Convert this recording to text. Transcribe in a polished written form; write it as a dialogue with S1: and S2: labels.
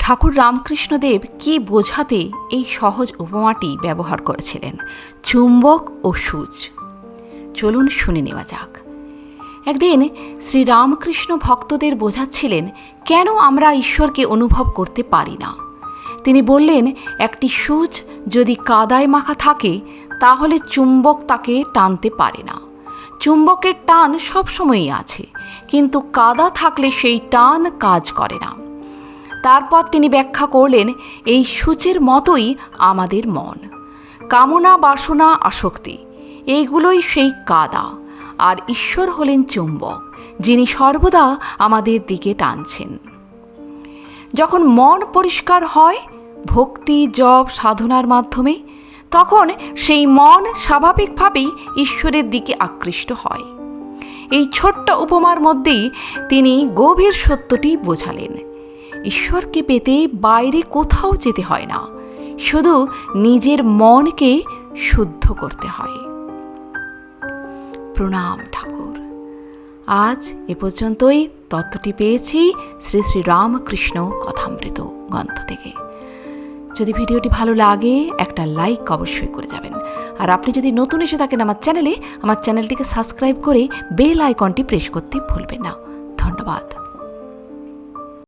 S1: ঠাকুর রামকৃষ্ণদেব কি বোঝাতে এই সহজ উপমাটি ব্যবহার করেছিলেন, চুম্বক ও সূচ। চলুন শুনে নেওয়া যাক। একদিন শ্রীরামকৃষ্ণ ভক্তদের বোঝাচ্ছিলেন কেন আমরা ঈশ্বরকে অনুভব করতে পারি না। তিনি বললেন, একটি সূচ যদি কাদায় মাখা থাকে তাহলে চুম্বক তাকে টানতে পারে না। চুম্বকের টান সবসময়ই আছে, কিন্তু কাদা থাকলে সেই টান কাজ করে না। তারপর তিনি ব্যাখ্যা করলেন, এই সূচের মতোই আমাদের মন, কামনা, বাসনা, আসক্তি, এইগুলোই সেই কাদা, আর ঈশ্বর হলেন চুম্বক, যিনি সর্বদা আমাদের দিকে টানছেন। যখন মন পরিষ্কার হয় ভক্তি, জপ, সাধনার মাধ্যমে, তখন সেই মন স্বাভাবিকভাবেই ঈশ্বরের দিকে আকৃষ্ট হয়। এই ছোট্ট উপমার মধ্যেই তিনি গভীর সত্যটি বোঝালেন। ঈশ্বরকে পেতে বাইরে কোথাও যেতে হয় না, শুধু নিজের মনকে শুদ্ধ করতে হয়। প্রণাম ঠাকুর। আজ এ পর্যন্তই। তত্ত্বটি পেয়েছি শ্রী শ্রী রামকৃষ্ণ কথামৃত গ্রন্থ থেকে। যদি ভিডিওটি ভালো লাগে একটা লাইক অবশ্যই করে যাবেন। আর আপনি যদি নতুন এসে থাকেন আমার চ্যানেলটিকে সাবস্ক্রাইব করে বেল আইকনটি প্রেস করতে ভুলবেন না। ধন্যবাদ।